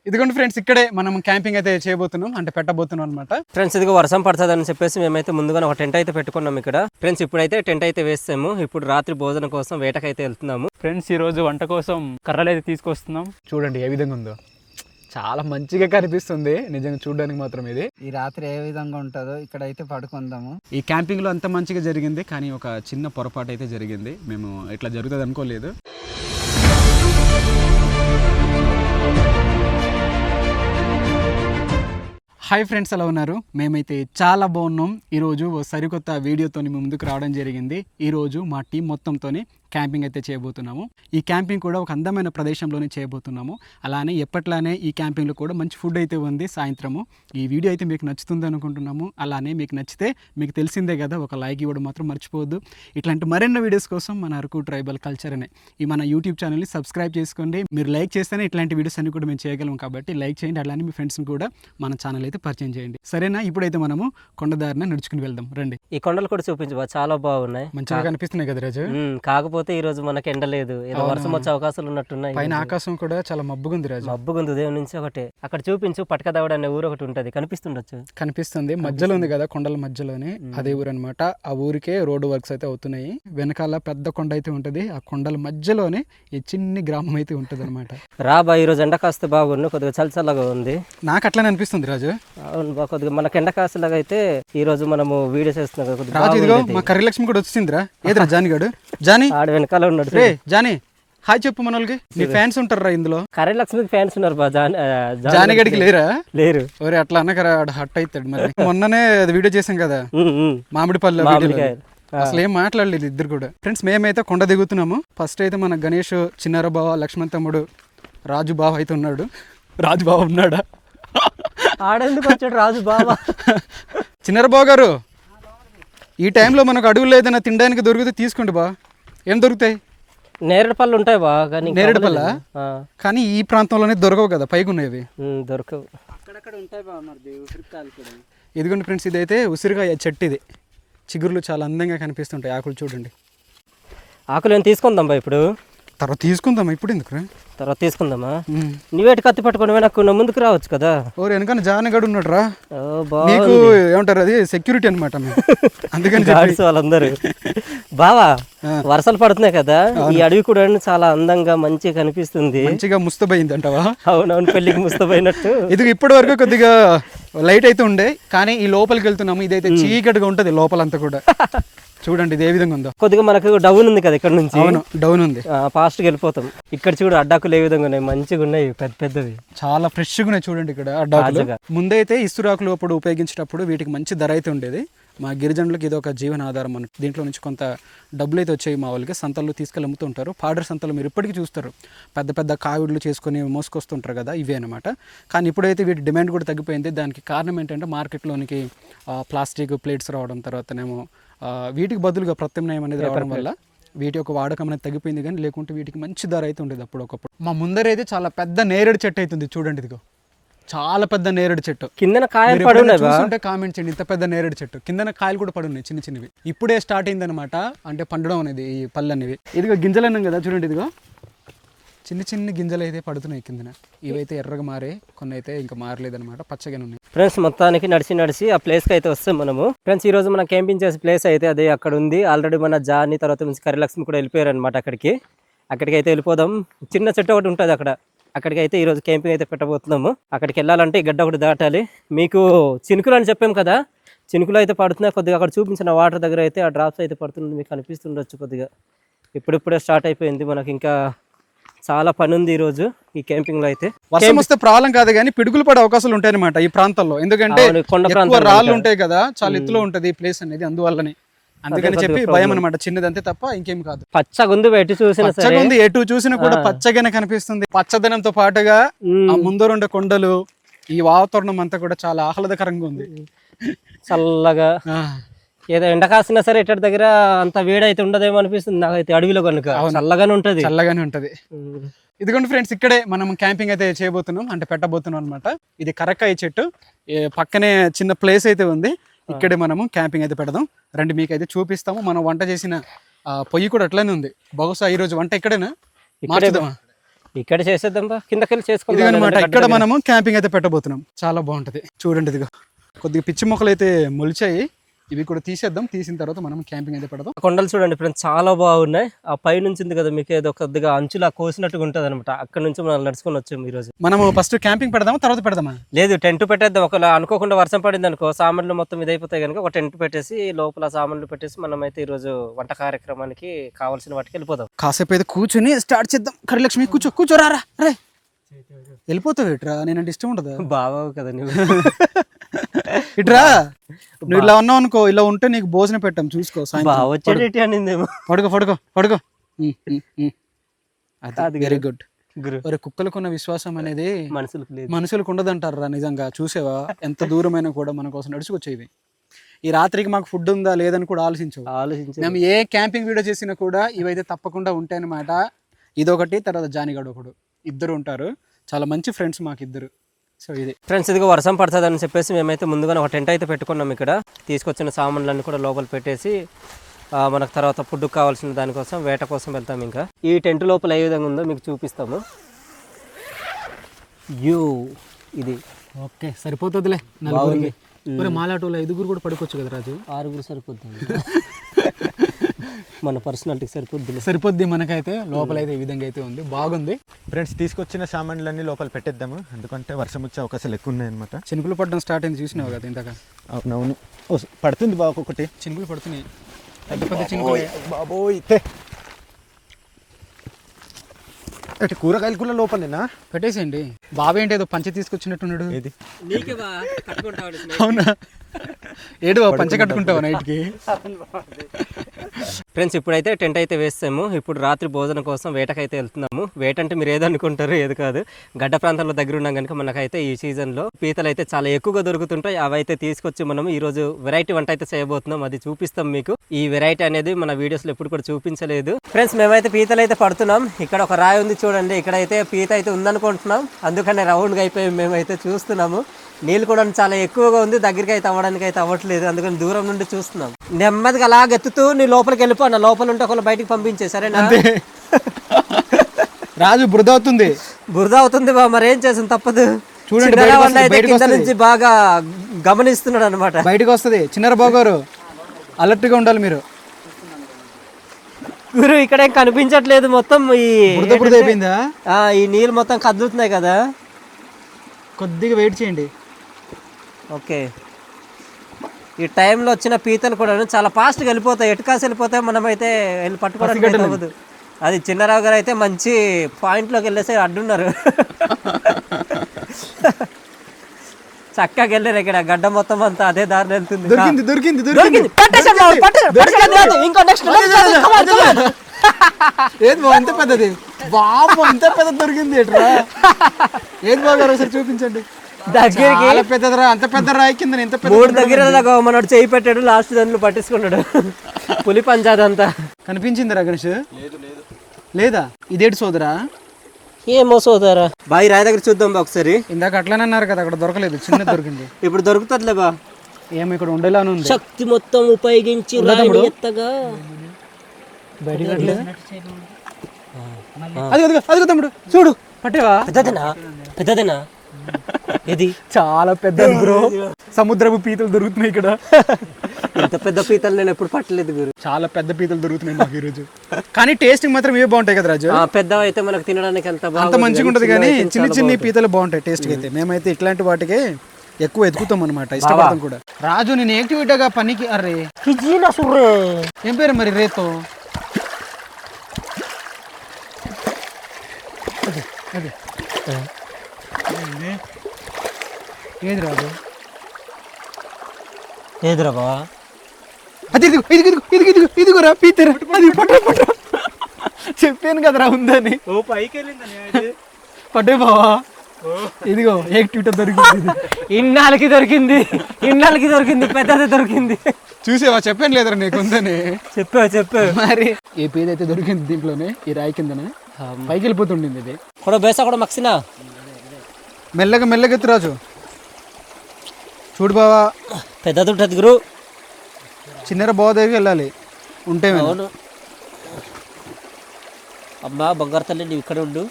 ఇదిగోండి ఫ్రెండ్స్, ఇక్కడే మనం క్యాంపింగ్ అయితే చేయబోతున్నాం, అంటే పెట్టబోతున్నాం అనమాట. ఫ్రెండ్స్ ఇదిగో వర్షం పడుతుందని చెప్పేసి మేమైతే ముందుగానే ఒక టెంట్ అయితే పెట్టుకున్నాం ఇక్కడ. ఫ్రెండ్స్ ఇప్పుడైతే టెంట్ అయితే వేస్తాము. ఇప్పుడు రాత్రి భోజనం కోసం వేటకైతే వెళ్తున్నాము. ఫ్రెండ్స్ ఈ రోజు వంట కోసం కర్రలు అయితే తీసుకొస్తున్నాం. చూడండి ఏ విధంగా ఉందో, చాలా మంచిగా కనిపిస్తుంది నిజంగా చూడడానికి మాత్రం. ఇది ఈ రాత్రి ఏ విధంగా ఉంటుందో ఇక్కడైతే పడుకుందాము. ఈ క్యాంపింగ్ లో అంత మంచిగా జరిగింది, కానీ ఒక చిన్న పొరపాటు అయితే జరిగింది. మేము ఇట్లా జరుగుతుంది అనుకోలేదు. హాయ్ ఫ్రెండ్స్, ఎలా ఉన్నారు? మేమైతే చాలా బాగున్నాం. ఈరోజు ఓ సరికొత్త వీడియోతో మీ ముందుకు రావడం జరిగింది. ఈరోజు మా టీం మొత్తంతో క్యాంపింగ్ అయితే చేయబోతున్నాము. ఈ క్యాంపింగ్ కూడా ఒక అందమైన ప్రదేశంలోనే చేయబోతున్నాము. అలానే ఎప్పట్లానే ఈ క్యాంపింగ్లో కూడా మంచి ఫుడ్ అయితే ఉంది సాయంత్రము. ఈ వీడియో అయితే మీకు నచ్చుతుంది అనుకుంటున్నాము. అలానే మీకు నచ్చితే మీకు తెలిసిందే కదా, ఒక లైక్ ఇవ్వడం మాత్రం మర్చిపోవద్దు. ఇట్లాంటి మరెన్నో వీడియోస్ కోసం మన అరకు ట్రైబల్ కల్చర్ అనే ఈ మన యూట్యూబ్ ఛానల్ని సబ్స్క్రైబ్ చేసుకోండి. మీరు లైక్ చేస్తేనే ఇట్లాంటి వీడియోస్ అన్ని కూడా మేము చేయగలం, కాబట్టి లైక్ చేయండి. అలానే మీ ఫ్రెండ్స్ని కూడా మన ఛానల్ అయితే పరిచయం చేయండి, సరేనా? ఇప్పుడైతే మనము కొండదారిన నడుచుకుని వెళ్దాం, రండి. ఈ కొండలు కూడా చూపించు, చాలా బాగున్నాయి, మంచిగా కనిపిస్తున్నాయి కదా రాజు. కాకపోతే ఈ రోజు మనకి ఎండ లేదు, ఏదో వర్షం వచ్చే అవకాశాలు ఉన్నట్టున్నాయి. పైన ఆకాశం కూడా చాలా మబ్బుగా ఉంది రాజు. మబ్బుగా ఉంది ఉదయం నుంచి. ఒకటే అక్కడ చూపించు, పటకదావడ అనే ఊరు ఒకటి ఉంటది, కనిపిస్తుండొచ్చు. కనిపిస్తుంది, మధ్యలో ఉంది కదా, కొండల మధ్యలోనే అదే ఊరు అనమాట. ఆ ఊరికే రోడ్డు వర్క్స్ అయితే అవుతున్నాయి. వెనకాల పెద్ద కొండ అయితే ఉంటది, ఆ కొండల మధ్యలోనే ఈ చిన్ని గ్రామం అయితే ఉంటది అనమాట. రాబా ఈ రోజు ఎండ కాస్త బాగుంది, కొద్దిగా చల్లచల్లగా ఉంది. నాకు అట్లానే అనిపిస్తుంది రాజు. అవును బా, కొద్దిగా మనకి ఎండ కాసేలాగా అయితే ఈ రోజు మనము వీడియో చేస్తున్నాం కదా. రాజు ఇదిగో మా కర్రీలక్ష్మి కూడా వచ్చిందిరా. ఏదిరా జానిగాడు? జానీ ఆడ వెనకాల ఉన్నాడు రే. జానీ హాయ్ చెప్పు, మన వాళ్ళకి నీ ఫ్యాన్స్ ఉంటారా ఇందులో? కర్రీలక్ష్మికి ఫ్యాన్స్ ఉన్నారు బా. జానిగడికి లేరా? లేరు. ఒరే అట్లా అన్నకరా, హట్ అవుతాడు మరి. మొన్ననే వీడియో చేసాం కదా మామిడిపల్లి, అసలు ఏం మాట్లాడలేదు ఇద్దరు కూడా. ఫ్రెండ్స్ మేమైతే కొండ దిగుతున్నాము. ఫస్ట్ అయితే మన గణేష్, చిన్నార బావ, లక్ష్మణ్ తమ్ముడు, రాజు బావ అయితే ఉన్నాడు. రాజు బావ ఉన్నాడా? ఆడెందుకు వచ్చాడు రాజు బావ? చిన్నార బావ గారు, ఈ టైంలో మనకు అడవుల్లో ఏదైనా తినడానికి దొరికితే తీసుకోండి బా. ఏం దొరుకుతాయి? నేరేడు పళ్ళు ఉంటాయి బా. కానీ నేరేడు పళ్ళ? కానీ ఈ ప్రాంతంలోనే దొరకవు కదా, పైకి ఉన్నాయి. దొరకవు, అక్కడక్కడ ఉంటాయి బా. మరి ఉసిరికాయలు కూడా. ఇదిగోండి ఫ్రెండ్స్, ఇదైతే ఉసిరికాయ చెట్టు. ఇది చిగురులు చాలా అందంగా కనిపిస్తుంటాయి. ఆకులు చూడండి. ఆకులు ఏం తీసుకుందాం బా ఇప్పుడు? తర్వాత తీసుకుందామా, ఇప్పుడు ఎందుకు? తర్వాత తీసుకుందామా. నువ్వేటి కత్తి పట్టుకుని నాకు ముందుకు రావచ్చు కదా. ఓ వెనకన జానగడు ఉన్నాడు రా. నీకు ఏమంటారు, అది సెక్యూరిటీ అనమాట. అందుకని వాళ్ళందరూ బావా వర్షాలు పడుతున్నాయి కదా, ఈ అడవి కూడా చాలా అందంగా మంచిగా కనిపిస్తుంది. మంచిగా ముస్తబయింది అంటావా? అవునవును, పెళ్లికి ముస్తబయినట్టు. ఇది ఇప్పటి వరకు కొద్దిగా లైట్ అయితే ఉండే, కానీ ఈ లోపలికి వెళ్తున్నాము. ఇదైతే చీకటిగా ఉంటది లోపలంతా కూడా. చూడండి ఇది ఏ విధంగా ఉందో. కొద్దిగా మనకు డౌన్ ఉంది కదా ఇక్కడ నుంచి. అవును, డౌన్ ఉంది. ఫాస్ట్ గా వెళ్ళిపోతాం. ఇక్కడ చూడు అడ్డాకులు ఏ విధంగా ఉన్నాయి, మంచిగా ఉన్నాయి, పెద్ద పెద్దవి, చాలా ఫ్రెష్ గా ఉన్నాయి. చూడండి ఇక్కడ అడ్డాకులు. ముందైతే ఇసురాకులు అప్పుడు ఉపయోగించేటప్పుడు వీటికి మంచి ధర అయితే ఉండేది. మా గిరిజనులకు ఇది ఒక జీవనాధారం అన్నట్టు. దీంట్లో నుంచి కొంత డబ్బులు అయితే వచ్చాయి. మా వాళ్ళకి సంతల్లో తీసుకెళ్ళి అమ్ముతుంటారు. పాడర్ సంతలు మీరు ఇప్పటికీ చూస్తారు, పెద్ద పెద్ద కావిడ్లు చేసుకొని మోసుకొస్తుంటారు కదా, ఇవే అనమాట. కానీ ఇప్పుడైతే వీటి డిమాండ్ కూడా తగ్గిపోయింది. దానికి కారణం ఏంటంటే మార్కెట్లోనికి ప్లాస్టిక్ ప్లేట్స్ రావడం, తర్వాతనేమో వీటికి బదులుగా ప్రత్యామ్నాయం అనేది రావడం వల్ల వీటి యొక్క వాడకం అనేది తగ్గిపోయింది. కానీ లేకుంటే వీటికి మంచి ధర అయితే ఉండేది అప్పుడు ఒకప్పుడు. మా ముందరైతే చాలా పెద్ద నేరేడు చెట్టు అవుతుంది. చూడండి ఇదిగో, చాలా పెద్ద నేరేడు చెట్టు. కిందన కాయలు పడుంటే కామెంట్ చేయండి. ఇంత పెద్ద నేరేడు చెట్టు కిందన కాయలు కూడా పడున్నాయి, చిన్న చిన్నవి. ఇప్పుడే స్టార్ట్ అయింది అనమాట, అంటే పండడం అనేది ఈ పళ్ళు అనేవి. ఇదిగో గింజలు అన్నాం కదా, చూడండి ఇదిగో చిన్న చిన్న గింజలు అయితే పడుతున్నాయి కిందన. ఇవైతే ఎర్రగా మారే, కొన్ని అయితే ఇంకా మారలేదనమాట, పచ్చగానే ఉన్నాయి. ఫ్రెండ్స్ మొత్తానికి నడిచి ఆ ప్లేస్కి అయితే వస్తాం మనము. ఫ్రెండ్స్ ఈ రోజు మనం క్యాంపింగ్ చేసే ప్లేస్ అయితే అదే అక్కడ ఉంది. ఆల్రెడీ మన జాని తర్వాత నుంచి కర్రీలక్ష్మి కూడా వెళ్ళిపోయారు అనమాట. అక్కడికి అయితే వెళ్ళిపోదాం. చిన్న చెట్టు ఒకటి ఉంటుంది అక్కడ, అక్కడికి అయితే ఈరోజు క్యాంపింగ్ అయితే పెట్టబోతున్నాము. అక్కడికి వెళ్ళాలంటే ఈ గడ్డ ఒకటి దాటాలి. మీకు చినుకులు అని చెప్పాం కదా, చినుకులు అయితే పడుతున్నాయి. కొద్దిగా అక్కడ చూపించిన వాటర్ దగ్గర అయితే ఆ డ్రాప్స్ అయితే పడుతుంది, మీకు అనిపిస్తుండొచ్చు. కొద్దిగా ఇప్పుడిప్పుడే స్టార్ట్ అయిపోయింది. మనకి ఇంకా చాలా పని ఉంది ఈ రోజు ఈ క్యాంపింగ్ లో. అయితే వర్షం వస్తే ప్రాబ్లం కాదు, కానీ పిడుగులు పడే అవకాశాలు ఉంటాయి అనమాట ఈ ప్రాంతంలో. ఎందుకంటే ఎక్కువ రాళ్ళు ఉంటాయి కదా, చాలా ఎత్తులో ఉంటది ఈ ప్లేస్ అనేది, అందువల్లనే. అందుకని చెప్పి భయం అనమాట, చిన్నదంతే తప్ప ఇంకేం కాదు. పచ్చగుంది, ఎటు చూసినా ఎటు చూసినా కూడా పచ్చగానే కనిపిస్తుంది. పచ్చదనంతో పాటుగా ఆ ముందరుండే కొండలు, ఈ వాతావరణం అంతా కూడా చాలా ఆహ్లాదకరంగా ఉంది. చల్లగా ఏదో ఎండ కాసినా సరే ఇటు దగ్గర అంత వేడి అయితే ఉండదేమో అనిపిస్తుంది నాకైతే. అడవిలో కనుక చల్లగానే ఉంటది. ఇదిగోండి ఫ్రెండ్స్, ఇక్కడే మనం క్యాంపింగ్ అయితే చేయబోతున్నాం, అంటే పెట్టబోతున్నాం అనమాట. ఇది కరక్కాయ చెట్టు, పక్కనే చిన్న ప్లేస్ అయితే ఉంది. ఇక్కడే మనము క్యాంపింగ్ అయితే పెడదాం రండి, మీకు అయితే చూపిస్తాము. మనం వంట చేసిన పొయ్యి కూడా అట్లనే ఉంది. బహుశా ఈ రోజు వంట ఇక్కడేనా మార్చుదామా? ఇక్కడ చేసేద్దాం బా, కిందకి వెళ్ళి ఇది చేసుకుందాం. అనమాట ఇక్కడ మనము క్యాంపింగ్ అయితే పెట్టబోతున్నాం. చాలా బాగుంటది చూడండి. ఇదిగో కొద్దిగా పిచ్చి మొక్కలు అయితే మొలిచాయి, ఇవి కూడా తీసేద్దాం. తీసిన తర్వాత మనం క్యాంపింగ్ అయితే పెడదాం. కొండలు చూడండి ఫ్రెండ్స్, చాలా బాగున్నాయి. ఆ పై నుంచి ఉంది కదా మీకు, ఏదో కొద్దిగా అంచులా కోసినట్టుగా ఉంటది అనమాట. అక్కడ నుంచి మనం నడుచుకొని వచ్చాము ఈ రోజు. మనము ఫస్ట్ క్యాంపింగ్ పెడదామా తర్వాత పెడదామా? లేదు, టెంట్ పెట్టేద్దాం. ఒకవేళ అనుకోకుండా వర్షం పడింది అనుకో, సామాన్లు మొత్తం ఇదైపోతాయి కనుక ఒక టెంట్ పెట్టేసి లోపల సామాన్లు పెట్టేసి మనం అయితే ఈ రోజు వంట కార్యక్రమానికి కావాల్సిన వాటికి వెళ్ళిపోదాం. కాసేపు అయితే కూర్చొని స్టార్ట్ చేద్దాం. కరిలక్ష్మి కూర్చోరా రే. వెళ్ళిపోతావు ఇట్రా, నేనంటే ఇష్టం ఉండదా? బాబావు కదా నువ్వు. ఇట్రా, నువ్వు ఇలా ఉన్నావు అనుకో, ఇలా ఉంటే నీకు భోజనం పెట్టాం చూసుకో. బాగా వచ్చేటి అనిందేమో. పడుకో. అది వెరీ గుడ్. గురు మరి కుక్కలకున్న విశ్వాసం అనేది మనుషులకు లేదు, మనుషులకు ఉండదంటారా? నిజంగా చూసేవా, ఎంత దూరమైనా కూడా మన కోసం నడుచుకొచ్చేవి. ఈ రాత్రికి మాకు ఫుడ్ ఉందా లేదని కూడా ఆలోచించవు. మేము ఏ క్యాంపింగ్ వీడియో చేసినా కూడా ఇవైతే తప్పకుండా ఉంటాయన్నమాట. ఇదొకటి, తర్వాత జానిగాడు ఒకడు, ఇద్దరు ఉంటారు. చాలా మంచి ఫ్రెండ్స్ మాకు ఇద్దరు. సో ఇది ఫ్రెండ్స్, ఇదిగో వర్షం పడుతుంది అని చెప్పేసి మేమైతే ముందుగానే ఒక టెంట్ అయితే పెట్టుకున్నాం. ఇక్కడ తీసుకొచ్చిన సామాన్లన్నీ కూడా లోపల పెట్టేసి మనకు తర్వాత ఫుడ్ కావాల్సిన దానికోసం వేట కోసం వెళ్తాం. ఇంకా ఈ టెంట్ లోపల ఏ విధంగా ఉందో మీకు చూపిస్తాము. ఇది ఓకే, సరిపోతుందిలే. నలుగురికి మాలాటోలో 5 కూడా పడుకోవచ్చు కదా రాజు? 6 సరిపోతుంది. మన పర్సనాలిటీకి సరిపోద్ది మనకైతే. లోపల అయితే ఈ విధంగా అయితే ఉంది, బాగుంది. ఫ్రెండ్స్, తీసుకొచ్చిన సామాన్లన్నీ లోపల పెట్టేద్దాము, ఎందుకంటే వర్షం వచ్చే అవకాశాలు ఎక్కువ ఉన్నాయన్నమాట. చినుకులు పడడం స్టార్ట్ అయింది, చూసినావు కదా ఇందాక? అవునవును, పడుతుంది బాగా. ఒక్కొక్కటి చినుకులు పడుతున్నాయి, పెద్ద చినుకులు. బాబోయ్, అంటే కూరగాయలు కూడా లోపలేనా? పెట్టేసేయండి. బాబు ఏంటి ఏదో పంచె తీసుకొచ్చినట్టున్నాడు. ఏది? అవునా? ఏడు పంచె కట్టుకుంటావా నైట్కి? ఫ్రెండ్స్, ఇప్పుడైతే టెంట్ అయితే వేస్తాము. ఇప్పుడు రాత్రి భోజనం కోసం వేటకైతే వెళ్తున్నాము. వేట అంటే మీరు ఏదనుకుంటారు, ఏది కాదు. గడ్డ ప్రాంతాల్లో దగ్గర ఉన్నాం కనుక మనకైతే ఈ సీజన్లో పీతలు అయితే చాలా ఎక్కువగా దొరుకుతుంటాయి. అవైతే తీసుకొచ్చి మనం ఈ రోజు వెరైటీ వంట అయితే చేయబోతున్నాం, అది చూపిస్తాం మీకు. ఈ వెరైటీ అనేది మన వీడియోస్లో ఎప్పుడు కూడా చూపించలేదు. ఫ్రెండ్స్, మేమైతే పీతలు అయితే పడుతున్నాం. ఇక్కడ ఒక రాయి ఉంది చూడండి, ఇక్కడైతే పీత అయితే ఉందనుకుంటున్నాం. అందుకనే రౌండ్గా అయిపోయి మేమైతే చూస్తున్నాము. నీళ్ళు కూడా చాలా ఎక్కువగా ఉంది, దగ్గరికి అయితే అవ్వడానికి అయితే అవ్వట్లేదు, అందుకని దూరం నుండి చూస్తున్నాం. నెమ్మదిగా అలా ఎత్తుతూ నీ లోపలికి వెళ్ళిపో, నా లోపల ఉంటే ఒకళ్ళు బయటికి పంపించే, సరేనా? రాజు బురద అవుతుంది. బురద అవుతుంది బా, మరి ఏం చేసాం, తప్పదు. చూడండి, కింద నుంచి బాగా గమనిస్తున్నాడు అనమాట. బయటకు వస్తుంది. చిన్నర బాగారు, అలర్ట్ గా ఉండాలి మీరు. గురు, ఇక్కడ ఏం కనిపించట్లేదు, మొత్తం ఈ బురద అయిపోయిందా? ఈ నీళ్ళు మొత్తం కదులుతున్నాయి కదా, కొద్దిగా వెయిట్ చేయండి. ఓకే, ఈ టైంలో వచ్చిన పీతలు కూడా చాలా ఫాస్ట్గా వెళ్ళిపోతాయి, ఎటుకాసి వెళ్ళిపోతాయి. మనమైతే వెళ్ళి పట్టుకోవడానికి అవ్వదు. అది చిన్నరావు గారు అయితే మంచి పాయింట్లోకి వెళ్ళేసి అడ్డున్నారు. చక్కగా వెళ్ళారు. ఇక్కడ గడ్డ మొత్తం అంతా అదే దారిలో వెళ్తుంది. ఏది బాబు ఎంత పెద్దది? బాబు ఎంత పెద్ద దొరికింది ఏట్రా? ఏది బాగారు ఒకసారి చూపించండి. దగ్గరికి పెద్దదిరా, అంత పెద్ద రాయి కింద ఎంత పెద్ద. 3 దగ్గర మనోడు చేయి పెట్టాడు, లాస్ట్ దాంట్లో పట్టించుకున్నాడు. పులి పంచాదంతా కనిపించిందిరా గణేష్? లేదా? ఇదేంటి సోదరా? ఏమో సోదరా, బాయ్ రాయి దగ్గర చూద్దాం ఒకసారి. ఇందాక అట్లానే అన్నారు కదా, అక్కడ దొరకలేదు, చిన్న దొరికింది. ఇప్పుడు దొరుకుతుందిలే బా. ఏమో ఇక్కడ ఉండేలానే ఉంది. శక్తి మొత్తం ఉపయోగించి ఎత్తగా బయటికి అది తమ్ముడు చూడు, పట్టేవా? పెద్దదేనా ఇది? చాలా పెద్ద బ్రో, సముద్రపు పీతలు దొరుకుతున్నాయి ఇక్కడ. ఇంత పెద్ద పీతలు నేను ఎప్పుడు పట్టలేదు గురు. చాలా పెద్ద పీతలు దొరుకుతున్నాయి మాకు ఈరోజు. కానీ టేస్టింగ్ మాత్రం ఇవే బాగుంటాయి కదా రాజు? పెద్ద అయితే మనకు తినడానికి అంత మంచిగా ఉంటది, కానీ చిన్న చిన్న పీతలు బాగుంటాయి టేస్ట్ అయితే. మేమైతే ఇట్లాంటి వాటికి ఎక్కువ ఎదుగుతాం అనమాట, ఇష్టపడతాం కూడా. రాజు, నేను యాక్టివిటీగా పనికి అర్రే ఏం పేరు మరి రేతో? ఏది రాదు? ఏదిరా బా? అది ఇదిగోరా పీతరా, అది పట్ట చెప్పాను కదరా ఉందని. పట్టే బావా, ఇదిగో యాక్టివిటీ దొరికింది. ఇన్నాళ్ళకి దొరికింది, పెద్దది దొరికింది. చూసేవా? చెప్పాను లేదరా నీకు ఉందని. చెప్పావు మరి ఏ పీద అయితే దొరికింది దీంట్లోనే, ఈ రాయి కిందనే పైకి వెళ్ళిపోతుండింది. ఇది కూడా బేసా కూడా మక్సినా. మెల్లగా ఎత్తు రాజు. చూడు బావా, పెద్దది ఉంటుంది గురు. చిన్నర బావ దగ్గరికి వెళ్ళాలి ఉంటే. అమ్మా బంగారు తల్లి, నువ్వు ఇక్కడ ఉండు.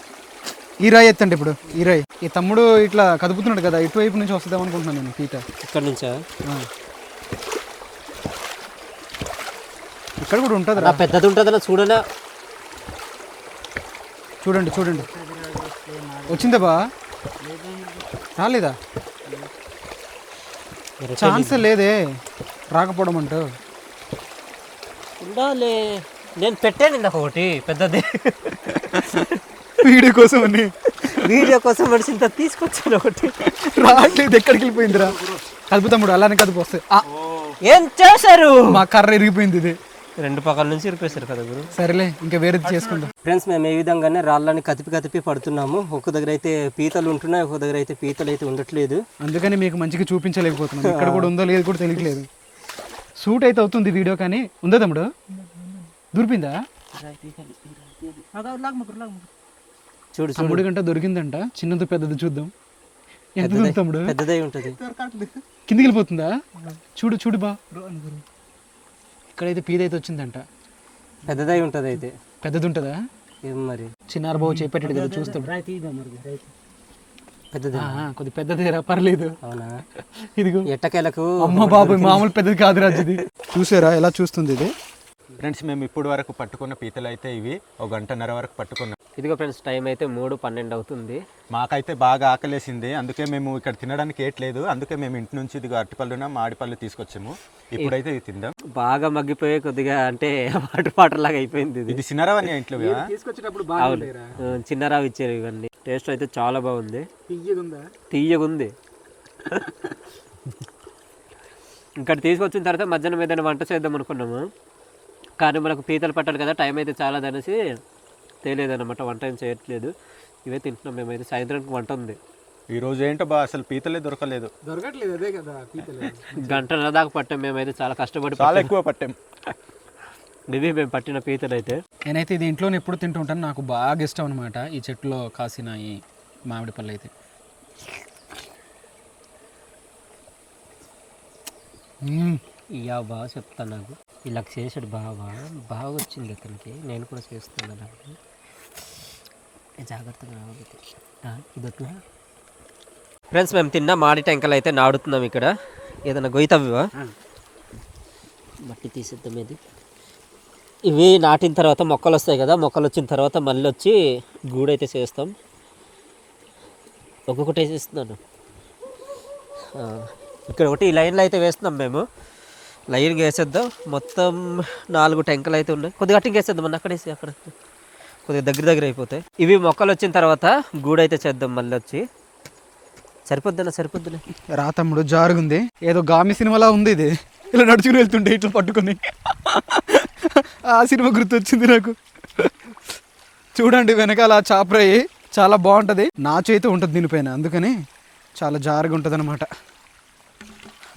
ఈ రాయి ఎత్తండి ఇప్పుడు ఈ రాయి. ఈ తమ్ముడు ఇట్లా కదుపుతున్నాడు కదా, ఇటువైపు నుంచి వస్తుందాం అనుకుంటున్నాను నేను పీట. ఇక్కడ నుంచా? ఇక్కడ కూడా ఉంటుంది నా పెద్దది ఉంటుందా చూడనా? చూడండి చూడండి, వచ్చిందా బా? రాలేదా? ఛాన్స్ లేదే రాకపోవడం అంటూ. ఉండాలి, నేను పెట్టాను ఇందాక ఒకటి పెద్దది వీడియో కోసం అని, వీడియో కోసం మనిషి తీసుకొచ్చాను ఒకటి. రావట్లేదు, ఎక్కడికి వెళ్ళిపోయిందిరా? కదుపు తమ్ముడు, అలానే కదుపు వస్తాయి. ఏం చేశారు? మా కర్ర ఇరిగిపోయింది ఇది. రెండు పక్కల నుంచి ఇరిపేశారు కదా గురు. సరేలే, ఇంకా వేరేది చేసుకుందాం. ఫ్రెండ్స్, మేము ఏ విధంగానే రాళ్ళని కతిపి పడుతున్నాము. ఒక దగ్గర అయితే పీతలు ఉంటున్నాయి, ఒక దగ్గర అయితే పీతలు అయితే ఉండట్లేదు. అందుకని మీకు మంచిగా చూపించలేకపోతున్నాం. ఇక్కడ కూడా ఉందో లేదు కూడా తెలియట్లేదు. షూట్ అయితే అవుతుంది వీడియో, కానీ ఉందా తమ్ముడు? దొరికిందా? చూడు తమ్ముడు గంట దొరికిందంట. చిన్నది పెద్దది చూద్దాం. ఎంత ఉంది తమ్ముడు? పెద్దదై ఉంటుంది. కిందికి వెళ్ళిపోతుందా? చూడు చూడు బా, ఇక్కడైతే పీద అయితే వచ్చిందంట. పెద్దదై ఉంటుంది అయితే. పెద్దది ఉంటుందా? ఏం మరి చిన్నారు బాబు చేపెట్టాడు కదా, చూస్తాడు. పెద్దది కొద్ది పెద్దదిరా, పర్లేదు. అవునా? ఇదిగో ఎట్టకేలకు అమ్మ బాబు, మామూలు పెద్దది కాదు రాజు ఇది. చూసారా ఎలా చూస్తుంది ఇది? ఫ్రెండ్స్, మేము ఇప్పుడు వరకు పట్టుకున్న పీతలు అయితే ఇవి. 1 గంటన్నర వరకు పట్టుకున్నాం. ఇదిగో ఫ్రెండ్స్, టైం అయితే 3:12 అవుతుంది. మాకైతే బాగా ఆకలేసింది, అందుకే మేము ఇక్కడ తినడానికి ఏట్లేదు. అందుకే మేము ఇంటి నుంచి ఇదిగో అరటిపళ్ళున మామిడిపళ్ళు తీసుకొచ్చాము. ఇప్పుడైతే ఇది తిందాం. బాగా మగ్గిపోయే కొద్దిగా అంటే వాటర్ లాగా అయిపోయింది ఇది. ఇది సినరవని ఇంట్లో తీసుకొచ్చేటప్పుడు చిన్నరావు ఇచ్చారు ఇవన్నీ. టేస్ట్ అయితే చాలా బాగుంది, తీయగా ఉంది. ఇక్కడ తీసుకొచ్చిన తర్వాత మధ్యాహ్నం ఏదైనా వంట చేద్దాం అనుకున్నాము, కానీ మనకు పీతలు పట్టాలి కదా, టైం అయితే చాలా అనేసి తెలియదన్నమాట. వంట ఏం చేయట్లేదు, ఇవే తింటున్నాం మేమైతే. సాయంత్రానికి వంట ఉంది. ఈ రోజు ఏంటో బా, అసలు పీతలే దొరకలేదు. అదే కదా పీతలు. గంటన్నర దాకా పట్టాం మేమైతే, చాలా కష్టపడి చాలా ఎక్కువ పట్టాం. ఇవి మేము పట్టిన పీతలు అయితే. నేనైతే ఇది ఇంట్లోనే ఎప్పుడు తింటుంటాను, నాకు బాగా ఇష్టం అనమాట ఈ చెట్టులో కాసిన ఈ మామిడి పళ్ళు అయితే. ఇయా బాగా చెప్తాను, నాకు ఇలా చేసాడు బాగా వచ్చింది అతనికి. నేను కూడా చేస్తాను నాకు, జాగ్రత్తగా రావాలి. ఇది ఫ్రెండ్స్, మేము తిన్న మాడి టెంకలు అయితే నాడుతున్నాం ఇక్కడ. ఏదైనా గొయ్యతవ్వా మట్టి తీసేద్దాం. ఇవి నాటిన తర్వాత మొక్కలు వస్తాయి కదా, మొక్కలు వచ్చిన తర్వాత మళ్ళీ వచ్చి గూడైతే చేస్తాం. ఒక్కొక్కటి వేసేస్తున్నాను. ఇక్కడ ఒకటి ఈ లైన్లో అయితే వేస్తున్నాం మేము. లైన్గా వేసేద్దాం. మొత్తం 4 టెంకలు అయితే ఉన్నాయి. కొద్దిగా గట్టిగా వేసేద్దాం అన్న, అక్కడ వేసి అక్కడ కొద్దిగా దగ్గర అయిపోతాయి. ఇవి మొక్కలు వచ్చిన తర్వాత గూడైతే చేద్దాం మళ్ళీ వచ్చి. సరిపోద్దులే. రా తమ్ముడు, జారుగుంది. ఏదో గామి సినిమాలా ఉంది ఇది. ఇలా నడుచుకుని వెళ్తుంటే ఇట్లా పట్టుకొని ఆ సినిమా గుర్తొచ్చింది నాకు. చూడండి వెనకాల చాపరాయి చాలా బాగుంటుంది. నాచు అయితే ఉంటుంది దీనిపైన, అందుకని చాలా జారుగా ఉంటుంది అనమాట.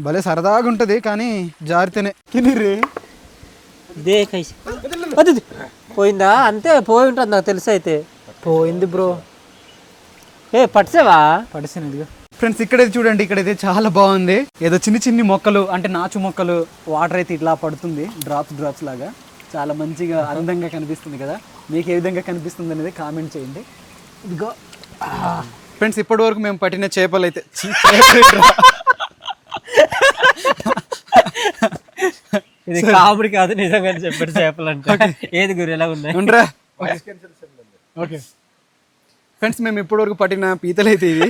భలే సరదాగా ఉంటుంది, కానీ జారితేనే తినిర్రి. పోయిందా? అంతే, పోయి ఉంటుంది నాకు తెలుసు. అయితే పోయింది బ్రో. పట్సేవా? పడిసినదిగా. ఫ్రెండ్స్, ఇక్కడైతే చూడండి, ఇక్కడైతే చాలా బాగుంది. ఏదో చిన్ని మొక్కలు అంటే నాచు మొక్కలు, వాటర్ అయితే ఇట్లా పడుతుంది డ్రాప్స్ లాగా. చాలా మంచిగా అందంగా కనిపిస్తుంది కదా. మీకు ఏ విధంగా కనిపిస్తుంది అనేది కామెంట్ చేయండి. ఇదిగో ఫ్రెండ్స్, ఇప్పటి వరకు మేము పట్టిన చేపలు అయితే ఇది కామెడీ కాదు, నిజంగా చెప్పాడు. చేపలు అంటే ఏది గురి ఎలా ఉన్నాయి? ఓకే ఫ్రెండ్స్, మేము ఇప్పటి వరకు పట్టిన పీతలు అయితే ఇవి.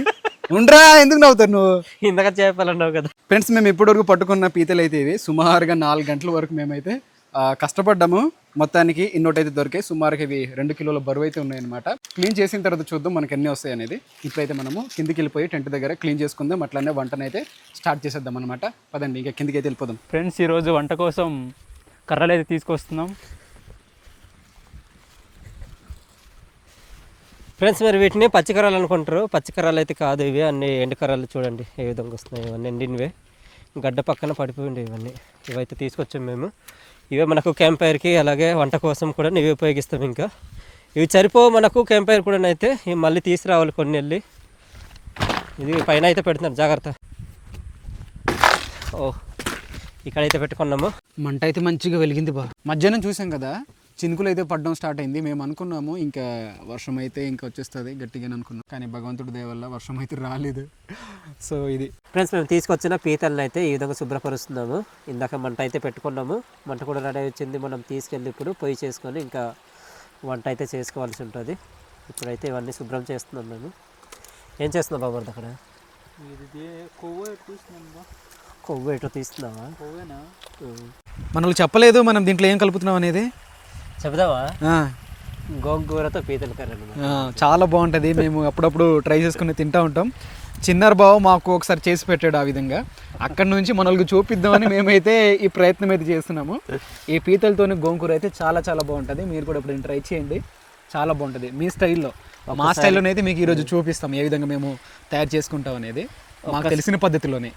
ఉండరా, ఎందుకు నవ్వుతారు నువ్వు? ఇందాక చేపలు అన్నావు కదా. ఫ్రెండ్స్, మేము ఇప్పటి వరకు పట్టుకున్న పీతలు అయితే ఇవి. సుమారుగా 4 గంటల వరకు మేమైతే కష్టపడ్డాము. మొత్తానికి ఇన్నోటైతే దొరికాయి. సుమారుగా ఇవి 2 కిలోల బరువు అయితే ఉన్నాయన్నమాట. క్లీన్ చేసిన తర్వాత చూద్దాం మనకి ఎన్ని వస్తాయి అనేది. ఇప్పుడైతే మనము కిందికి వెళ్ళిపోయి టెంట్ దగ్గర క్లీన్ చేసుకుందాం. అట్లానే వంటనైతే స్టార్ట్ చేసేద్దాం అనమాట. పదండి, ఇంకా కిందికి అయితే వెళ్ళిపోదాం. ఫ్రెండ్స్, ఈరోజు వంట కోసం కర్రలు అయితే తీసుకొస్తున్నాం. ఫ్రెండ్స్, మరి వీటిని పచ్చికర్రలు అనుకుంటారు. పచ్చికర్రలు అయితే కాదు ఇవి, అన్ని ఎండుకర్రలు. చూడండి ఏ విధంగా వస్తున్నాయి. ఇవన్నీ ఎండినవే, గడ్డ పక్కన పడిపోయింది ఇవన్నీ. ఇవైతే తీసుకొచ్చాం మేము. ఇవే మనకు క్యాంప్ ఫైర్కి, అలాగే వంట కోసం కూడా ఇవి ఉపయోగిస్తాం. ఇంకా ఇవి సరిపోవు మనకు క్యాంప్ ఫైర్ కూడా. అయితే ఇవి మళ్ళీ తీసుకురావాలి కొన్ని వెళ్ళి. ఇది పైన అయితే పెడుతున్నారు, జాగ్రత్త. ఇక్కడైతే పెట్టుకున్నాము. మంట అయితే మంచిగా వెలిగింది బా. మధ్యాహ్నం చూసాం కదా, చినుకులు అయితే పడడం స్టార్ట్ అయింది. మేము అనుకున్నాము ఇంకా వర్షం అయితే ఇంకా వచ్చేస్తుంది గట్టిగా అనుకున్నాం, కానీ భగవంతుడి దయ వల్ల వర్షం అయితే రాలేదు. సో ఇది ఫ్రెండ్స్ మేము తీసుకొచ్చిన పీతలను అయితే ఈ విధంగా శుభ్రపరుస్తున్నాము. ఇందాక మంట అయితే పెట్టుకున్నాము, మంట కూడా రెడీ వచ్చింది. మనం తీసుకెళ్ళి ఇప్పుడు పొయ్యి చేసుకొని ఇంకా వంట అయితే చేసుకోవాల్సి ఉంటుంది. ఇప్పుడైతే ఇవన్నీ శుభ్రం చేస్తున్నాం మేము. ఏం చేస్తున్నాం బాబు అక్కడ? కొవ్వు ఎటో తీస్తున్నావా? మనకు చెప్పలేదు మనం దీంట్లో ఏం కలుపుతున్నాం అనేది. చెబుదావా? ఆ, గోంగూరతో పీతల కర్రీ అన్నమాట. చాలా బాగుంటుంది. మేము అప్పుడప్పుడు ట్రై చేసుకుని తింటూ ఉంటాం. చిన్నారు బావ మాకు ఒకసారి చేసి పెట్టాడు ఆ విధంగా. అక్కడ నుంచి మనల్ని చూపిద్దామని మేమైతే ఈ ప్రయత్నం అయితే చేస్తున్నాము. ఈ పీతలతోని గోంగూర అయితే చాలా చాలా బాగుంటుంది. మీరు కూడా ఇప్పుడు ట్రై చేయండి, చాలా బాగుంటుంది మీ స్టైల్లో. మా స్టైల్లోనే అయితే మీకు ఈరోజు చూపిస్తాం ఏ విధంగా మేము తయారు చేసుకుంటాం అనేది, మాకు తెలిసిన పద్ధతిలోనే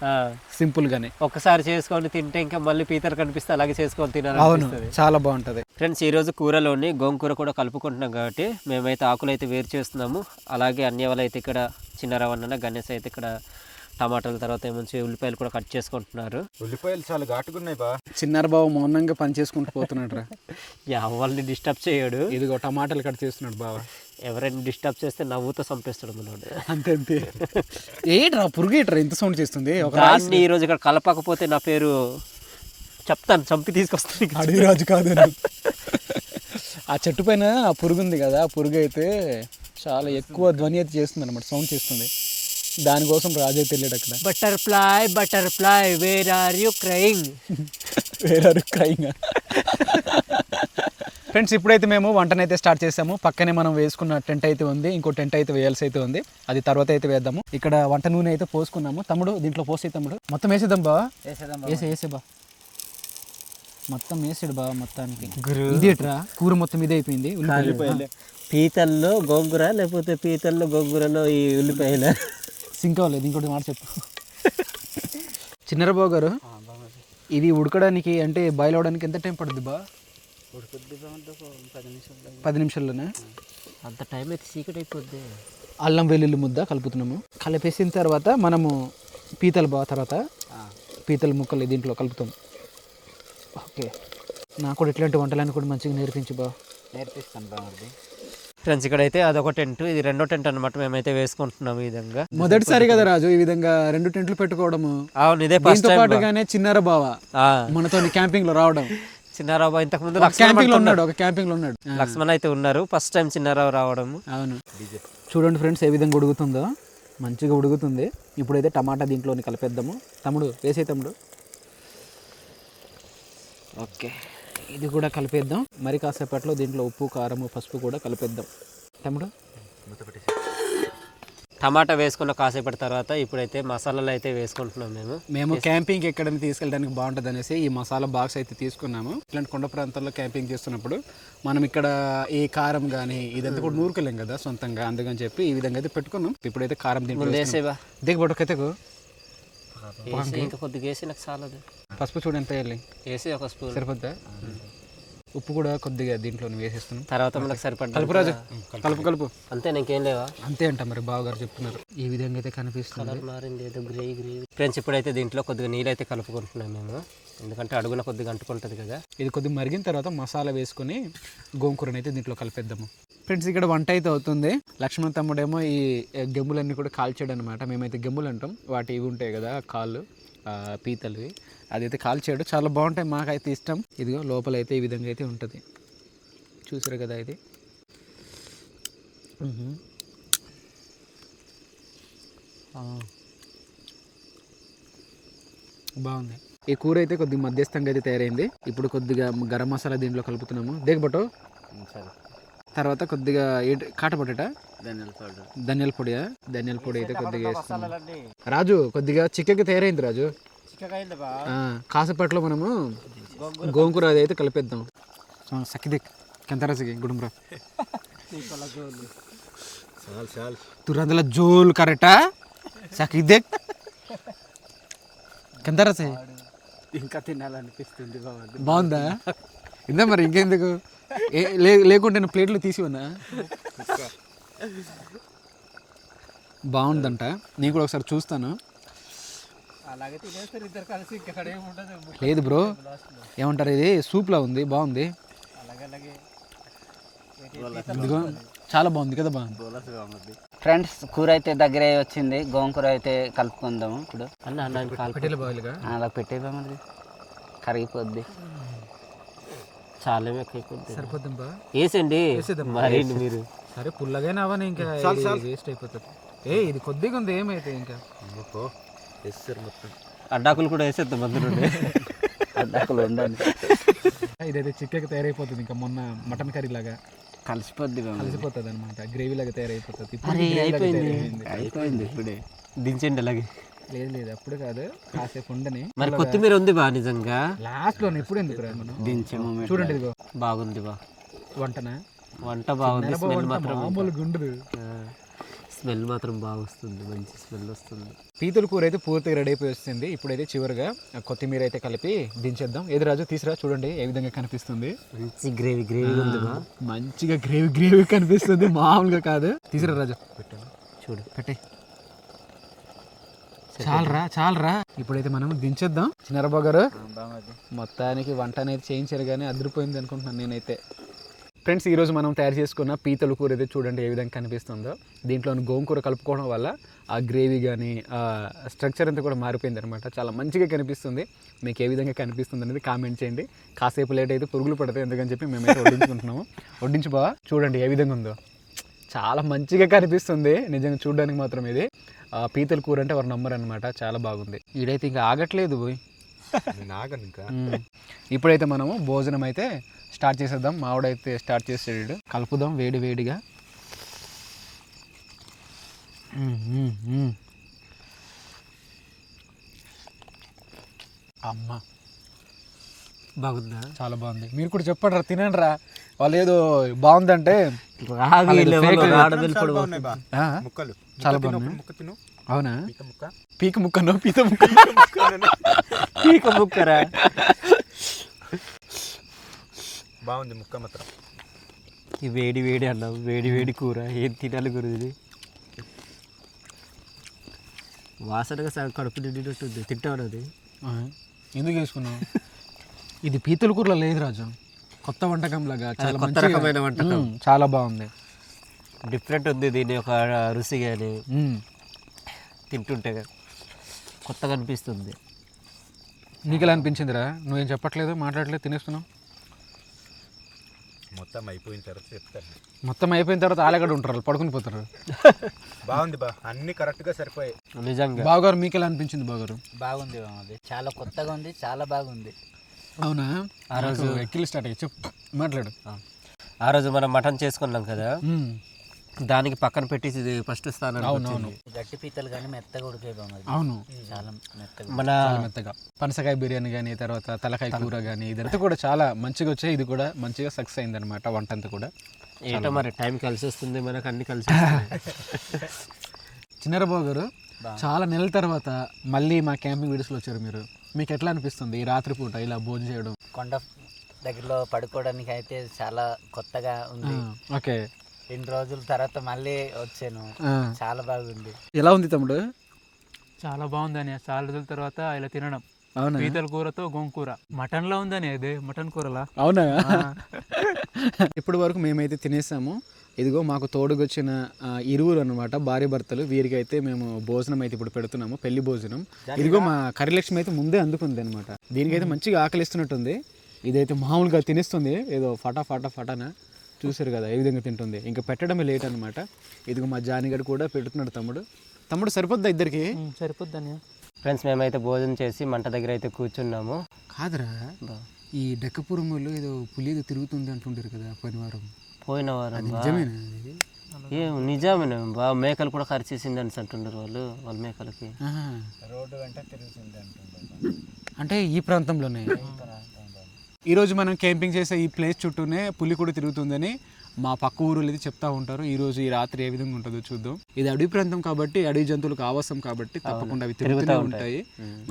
సింపుల్గానే. ఒక్కసారి చేసుకొని తింటే ఇంకా మళ్ళీ పీతలు కనిపిస్తే అలాగే చేసుకొని తినాలి. అవును, చాలా బాగుంటుంది. ఫ్రెండ్స్ ఈరోజు కూరలోని గోంగూర కూడా కలుపుకుంటున్నాం కాబట్టి మేమైతే ఆకులు అయితే వేరు చేస్తున్నాము. అలాగే అన్యవాళ్ళు అయితే ఇక్కడ చిన్నరవన్న గణేష్ అయితే ఇక్కడ టమాటాల తర్వాత ఏమంచి ఉల్లిపాయలు కూడా కట్ చేసుకుంటున్నారు. ఉల్లిపాయలు చాలా ఘాటుకున్నాయి బా. చిన్నారు బావ మౌనంగా పని చేసుకుంటూ పోతున్నాడు రా. వాళ్ళని డిస్టర్బ్ చేయడు. ఇదిగో టమాటాలు కట్ చేస్తున్నాడు బావ. ఎవరైనా డిస్టర్బ్ చేస్తే నవ్వుతో చంపేస్తాడు మనోడు. అంతే అంతే. ఏట్రా పురుగు ఏట్రా ఇంత సౌండ్ చేస్తుంది? దాన్ని ఈరోజు ఇక్కడ కలపకపోతే నా పేరు చెప్తాను, చంపి తీసుకొస్తాను. అడవి రాజు కాదు. ఆ చెట్టు పైన ఆ పురుగు ఉంది కదా, ఆ పురుగు అయితే చాలా ఎక్కువ ధ్వని అయితే చేస్తుంది అనమాట, సౌండ్ చేస్తుంది. దానికోసం రాజు అయితే వెళ్ళాడు అక్కడ. Butterfly butterfly where are you crying? Where are you crying? Friends ఇప్పుడైతే మేము వంటనైతే స్టార్ట్ చేసాము. పక్కనే మనం వేసుకున్న టెంట్ అయితే ఉంది, ఇంకో టెంట్ అయితే వేయాల్సి అయితే ఉంది. అది తర్వాత అయితే వేద్దాము. ఇక్కడ వంట నూనె అయితే పోసుకున్నాము. తమ్ముడు దీంట్లో పోసే తమ్ముడు, మొత్తం వేసేద్దాం బా. వేసే బా, మొత్తం వేసాడు బా మొత్తానికి. ఇదేట్రా కూర మొత్తం ఇదే అయిపోయింది. పీతల్లో గోంగూర లేకపోతే పీతల్లో గోంగూరలో ఈ ఉల్లిపాయల సింక్ అవ్వలేదు. ఇంకోటి మాట చెప్పు చిన్నరబాబు గారు. ఇది ఉడకడానికి అంటే బాయిల్ అవ్వడానికి ఎంత టైం పడుతుంది బా? 10 నిమిషాల్లోనే. అంత టైం అయితే చీకటి అయిపోద్ది. అల్లం వెల్లుల్లి ముద్ద కలుపుతున్నాము. కలిపేసిన తర్వాత మనము పీతలు బా, తర్వాత పీతల ముక్కలు దీంట్లో కలుపుతాం. ఓకే, నాకు కూడా ఇట్లాంటి వంటలన్నీ కూడా మంచిగా నేర్పించు బా. నేర్పిస్తాను బాగుంది. ఫ్రెండ్స్ ఇక్కడైతే అదొక టెంట్, ఇది రెండో టెంట్ అనమాట. మేమైతే వేసుకుంటున్నాము ఈ విధంగా. మొదటిసారి కదా రాజు ఈ విధంగా 2 టెంట్లు పెట్టుకోవడము. అవును, ఇదే ఫస్ట్ దీంతో టైం. పాటుగానే చిన్నార బావ మనతో క్యాంపింగ్ లో రావడం. చిన్నారావు ఇంతకు ముందు క్యాంపింగ్ లో ఉన్నాడు, ఒక క్యాంపింగ్ లో ఉన్నాడు. లక్ష్మణ్ అయితే ఉన్నారు, ఫస్ట్ టైం చిన్నారావు రావడం. అవును, చూడండి ఫ్రెండ్స్ ఏ విధంగా ఉడుకుతుందో, మంచిగా ఉడుకుతుంది. ఇప్పుడైతే టమాటా దీంట్లోని కలిపేద్దాము. తమ్ముడు వేసే తమ్ముడు. ఓకే, ఇది కూడా కలిపేద్దాం. మరి కాసేపట్లో దీంట్లో ఉప్పు కారము పసుపు కూడా కలిపేద్దాం. తమ్ముడు టమాటా వేసుకున్న కాసేపటి తర్వాత ఇప్పుడైతే మసాలాలు అయితే వేసుకుంటున్నాం. మేము క్యాంపింగ్ ఎక్కడైనా తీసుకెళ్ళడానికి బాగుంటుంది అనేసి ఈ మసాలా బాక్స్ అయితే తీసుకున్నాము. ఇట్లాంటి కొండ ప్రాంతాల్లో క్యాంపింగ్ చేస్తున్నప్పుడు మనం ఇక్కడ ఈ కారం కానీ ఇదంతా కూడా నూరుకెళ్ళాం కదా సొంతంగా, అందుకని చెప్పి ఈ విధంగా అయితే పెట్టుకున్నాం. ఇప్పుడైతే కారం దీంట్లో వేసేవా దిగబొట్టకైతేకు ఇంకా కొద్దిగా వేసి నాకు చాలదు. పసుపు చూడు ఎంత వేయాలి, వేసి ఒక స్పూన్ సరిపోద్దా? ఉప్పు కూడా కొద్దిగా దీంట్లో వేసేస్తున్నాం. తర్వాత మనకు సరిపడ్డా కలుపు రాజు, కలుపు. అంతే, ఇంకేం లేవా? అంతే అంట మరి బావగారు చెప్తున్నారు. ఈ విధంగా అయితే కనిపిస్తుంది. కలర్ మారింది, ఏదో గ్రే. ఫ్రెండ్స్ ఇప్పుడైతే దీంట్లో కొద్దిగా నీళ్ళు అయితే కలుపుకుంటున్నాం మేము, ఎందుకంటే అడుగున కొద్దిగా అంటుకుంటుంది కదా. ఇది కొద్దిగా మరిగిన తర్వాత మసాలా వేసుకుని గోంగూరని అయితే దీంట్లో కలిపేద్దాము. ఫ్రెండ్స్ ఇక్కడ వంట అయితే అవుతుంది. లక్ష్మణ్ తమ్ముడేమో ఈ గెమ్ములన్నీ కూడా కాల్చాడు అనమాట. మేమైతే గెమ్ములు అంటాం, వాటి ఇవి ఉంటాయి కదా కాళ్ళు, పీతలు, అదైతే కాల్చాడు. చాలా బాగుంటాయి, మాకైతే ఇష్టం. ఇదిగో లోపల అయితే ఈ విధంగా అయితే ఉంటుంది, చూసారు కదా. ఇది బాగుంది. ఈ కూర అయితే కొద్దిగా మధ్యస్థంగా అయితే తయారైంది. ఇప్పుడు కొద్దిగా గరం మసాలా దీంట్లో కలుపుతున్నాము. దేగబట్టు తర్వాత కొద్దిగా కాట పొటాటా ధనియాల పొడియా, ధనియాల పొడి అయితే కొద్దిగా వేస్తున్నాం. రాజు కొద్దిగా చిక్కగా తయారైంది రాజు. కాసేపట్లో మనము గోంగూర అది అయితే కలిపేద్దాం. సకిదిక్ కెంతరసికి గుడుంబ్రా తురందల జోల్ కరెక్టా సకిదిక్ కెంతరసి ఇంకా తినాలనిపిస్తుంది. బాగుందా? ఇందా మరి ఇంకెందుకు లేకుంటే ప్లేట్లు తీసి ఉన్నా. బాగుందంట, నేను కూడా ఒకసారి చూస్తాను. అలాగే తినేస్తారు ఇద్దరు కలిసి. ఇక్కడ ఏముండదు. లేదు బ్రో, ఏమంటారు, ఇది సూప్లా ఉంది, బాగుంది. ఇదిగో చాలా బాగుంది కదా బాగుంది. ఫ్రెండ్స్ కూర అయితే దగ్గర వచ్చింది, గోంగూర అయితే కలుపుకుందాము ఇప్పుడు. అన్న అన్న కాల్ పెట్టేలా బాగులుగా అలా పెట్టేద్దామండి, కరిగిపోద్ది. చాలా ఎక్కువ సరిపోద్దాం బా. వేసండి మరి మీరు. సరే పుల్లగానే అవని ఇంకా వేస్ట్ అయిపోతుంది. ఇది కొద్దిగా ఉంది, ఏమైతే ఇంకా మొత్తం అడ్డాకులు కూడా వేసేద్దాం అందులో. అడ్డాకులు ఉండండి, ఇదైతే చిక్కగా తయారైపోతుంది. ఇంకా మొన్న మటన్ కర్రీ లాగా కలిసిపోద్ది. కలిసిపోతుంది అనమాట, గ్రేవీ లాగా తయారైపోతుంది. అరే, అయిపోయింది. అయిపోయింది ఇప్పుడే. దించండి అలాగే. లేదు లేదు అప్పుడు కాదు, కాసేపు ఉండని. మరి కొత్తిమీర ఉంది బా నిజంగా లాస్ట్ లో ఎప్పుడు ఎందుకు రా మనం దించే మూమెంట్ చూడండి. ఇదిగో బాగుంది బా, వంటనా, వంట బాగుంది. స్మెల్ మాత్రం మామూలుగా ఉండదు. స్మెల్ మాత్రం బాగా వస్తుంది, మంచి స్మెల్ వస్తుంది. పీతల కూర అయితే పూర్తిగా రెడీ అయిపోయి వస్తుంది. ఇప్పుడైతే చివరిగా కొత్తిమీర అయితే కలిపి దించేద్దాం. ఏది రాజు తీసురా, చూడండి ఏ విధంగా కనిపిస్తుంది. మంచి గ్రేవీ గ్రేవీ ఉంది బా, మంచిగా గ్రేవీ గ్రేవీ కనిపిస్తుంది, మామూలుగా కాదు. తీసురా రాజు, చూడు పెట్టే. చాలరా చాలరా, ఇప్పుడైతే మనం దించేద్దాం. చిన్నరబాబు గారు మొత్తానికి వంట అనేది చేయించారు కానీ అదిరిపోయింది అనుకుంటున్నాను నేనైతే. ఫ్రెండ్స్, ఈరోజు మనం తయారు చేసుకున్న పీతల కూర అయితే చూడండి ఏ విధంగా కనిపిస్తుందో. దీంట్లో గోంగూర కలుపుకోవడం వల్ల ఆ గ్రేవీ కానీ ఆ స్ట్రక్చర్ అంతా కూడా మారిపోయింది అనమాట. చాలా మంచిగా కనిపిస్తుంది. మీకు ఏ విధంగా కనిపిస్తుంది అనేది కామెంట్ చేయండి. కాసేపు లేట్ అయితే పురుగులు పడతాయి, ఎందుకని చెప్పి మేమైతే వడ్డించుకుంటున్నాము. వడ్డించి బాగా చూడండి ఏ విధంగా ఉందో. చాలా మంచిగా కనిపిస్తుంది నిజంగా చూడడానికి మాత్రం. ఇది పీతల కూర అంటే ఎవరు నమ్మరు అనమాట, చాలా బాగుంది. ఈడైతే ఇంకా ఆగట్లేదు పోయి. ఇప్పుడైతే మనము భోజనం అయితే స్టార్ట్ చేసేద్దాం. మావిడైతే స్టార్ట్ చేసాడు. కలుపుదాం వేడి వేడిగా. అమ్మ బాగుందా? చాలా బాగుంది. మీరు కూడా చెప్పండి రా, తినండి రా. వాళ్ళు ఏదో బాగుందంటే ముక్కలు చాలా బాగుంది. ముక్క తిను. అవునా, ముక్క పీక ముక్కను పీత ముక్క పీక ముక్కరా, బాగుంది ముక్క మాత్రం. ఈ వేడి వేడి అన్నం, వేడి వేడి కూర, ఏం తినాలి గురు ఇది. వాసనగా సగం కడుపు నిండినట్టుంది. తింటాడు అది. ఎందుకు వేసుకున్నావు? ఇది పీతల కూరలో లేదు రాజు, కొత్త వంటకం లాగా చాలా కొత్త రకమైన వంటకం, చాలా బాగుంది. డిఫరెంట్ ఉంది దీని ఒక రుచి కానీ. తింటుంటే కొత్తగా అనిపిస్తుంది. నీకు ఎలా అనిపించిందిరా? నువ్వేం చెప్పట్లేదు, మాట్లాడలేదు, తినేస్తున్నావు. మొత్తం అయిపోయిన తర్వాత చెప్తాను. మొత్తం అయిపోయిన తర్వాత ఆలగడ ఉంటారు, పడుకుని పోతారు. బాగుంది బా, అన్ని కరెక్ట్గా సరిపోయాయి నిజంగా. బావగారు మీకు ఎలా అనిపించింది? బావగారు బాగుంది, బాగుంది, చాలా కొత్తగా ఉంది, చాలా బాగుంది. అవునా? ఆ రోజు ఎక్కిలి స్టార్ట్ అయ్యి చెప్పు, మాట్లాడు. ఆ రోజు మనం మటన్ చేసుకున్నాం కదా, దానికి పక్కన పెట్టి ఫస్ట్ స్థానం. అవునవును, గట్టి పీతలు కానీ మెత్తగా ఉడికే బాగుంది. అవును, చాలా మెత్తగా, మన మెత్తగా. పనసకాయ బిర్యానీ కానీ, తర్వాత తలకాయ కూర కానీ, ఇదంతా కూడా చాలా మంచిగా వచ్చాయి. ఇది కూడా మంచిగా సక్సెస్ అయింది అనమాట వంట అంతా కూడా. ఏంటో మరి టైం కలిసి వస్తుంది మనకు, అన్ని కలిసి. చిన్నరబాబు గారు చాలా నెలల తర్వాత మళ్ళీ మా క్యాంపింగ్ వీడియోస్లో వచ్చారు మీరు. మీకు ఎట్లా అనిపిస్తుంది ఈ రాత్రిపూట ఇలా భోజనం చేయడం? కొండ దగ్గరలో పడుకోవడానికి అయితే చాలా కొత్తగా ఉంది. ఓకే, ఎన్ని రోజుల తర్వాత మళ్ళీ వచ్చాను, చాలా బాగుంది. ఎలా ఉంది తమ్ముడు? చాలా బాగుందని, చాలా రోజుల తర్వాత ఇలా తినడం. అవునా? పీతల కూరతో గోంగూర మటన్లో ఉందని, అదే మటన్ కూరలా. అవునా? ఇప్పటి వరకు మేమైతే తినేసాము. ఇదిగో మాకు తోడుగొచ్చిన ఇరువురు అనమాట, భార్య భర్తలు. వీరికి అయితే మేము భోజనం అయితే ఇప్పుడు పెడుతున్నాము, పెళ్లి భోజనం. ఇదిగో మా కరిలక్ష్మి అయితే ముందే అందుకుంది అనమాట. దీనికైతే మంచిగా ఆకలిస్తున్నట్టుంది. ఇదైతే మామూలుగా తినేస్తుంది, ఏదో ఫటాన చూసారు కదా ఏ విధంగా తింటుంది. ఇంకా పెట్టడమే లేట్ అనమాట. ఇదిగో మా జానిగడు కూడా పెడుతున్నాడు. తమ్ముడు సరిపోద్దా ఇద్దరికి? సరిపోద్దని. ఫ్రెండ్స్, మేమైతే భోజనం చేసి మంట దగ్గర అయితే కూర్చున్నాము. కాదురా, ఈ డెక్కపురములు ఏదో పులి ఏదో తిరుగుతుంది అంటుంటారు కదా పోయిన వారం. నిజమేనా? ఏం నిజమేనా బా, మేకలు కూడా ఖర్చేసింది అని అంటున్నారు వాళ్ళ మేకలకి. రోడ్డు వెంట తిరుగుతుంది అంటుండే. అంటే ఈ ప్రాంతంలోనే ఈరోజు మనం క్యాంపింగ్ చేసే ఈ ప్లేస్ చుట్టూనే పులి కూడా తిరుగుతుందని మా పక్క ఊరు అయితే చెప్తా ఉంటారు. ఈరోజు ఈ రాత్రి ఏ విధంగా ఉంటుందో చూద్దాం. ఇది అడవి ప్రాంతం కాబట్టి, అడవి జంతువులకు ఆవాసం కాబట్టి తప్పకుండా అవి తిరుగుతూ ఉంటాయి.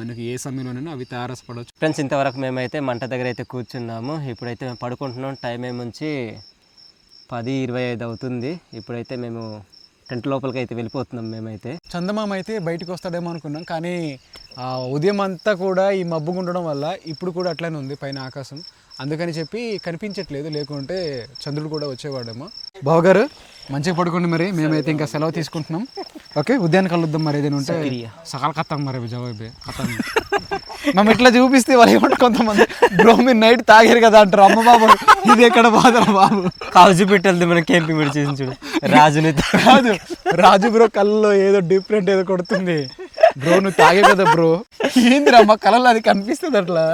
మనకి ఏ సమయంలోనైనా అవి తారసపడవచ్చు. ఫ్రెండ్స్, ఇంతవరకు మేమైతే మంట దగ్గర అయితే కూర్చున్నాము. ఇప్పుడైతే మేము పడుకుంటున్నాం. టైం ఏముంచి 10:25 అవుతుంది. ఇప్పుడైతే మేము టెంట్ లోపలికి అయితే వెళ్ళిపోతున్నాం. మేమైతే చందమామ అయితే బయటకు వస్తాడేమో అనుకున్నాం, కానీ ఉదయం అంతా కూడా ఈ మబ్బుగా ఉండడం వల్ల ఇప్పుడు కూడా అట్లనే ఉంది పైన ఆకాశం. అందుకని చెప్పి కనిపించట్లేదు, లేకుంటే చంద్రుడు కూడా వచ్చేవాడేమో. బావగారు మంచిగా పడుకోండి, మరి మేమైతే ఇంకా సెలవు తీసుకుంటున్నాం. ఓకే, ఉదయాన్ని కలుద్దాం. మరి ఏదైనా ఉంటే సకాల కత్తాం మరి జవాబే కత్తాం. మేము ఇట్లా చూపిస్తే వాళ్ళు ఏమంటారు కొంతమంది, బ్రో మీరు నైట్ తాగారు కదా అంటారు. అమ్మ బాబు ఇది ఎక్కడ బాధరా బాబు. కాజు పెట్టెళ్తే మనం క్యాంపింగ్ కూడా చేసి చూడు. రాజుని కాదు, రాజు బ్రో కళ్ళలో ఏదో డిఫరెంట్ ఏదో కొడుతుంది. బ్రో నువ్వు తాగే కదా బ్రో. ఏందిరా మా కళలో అది కనిపిస్తుంది అట్లా.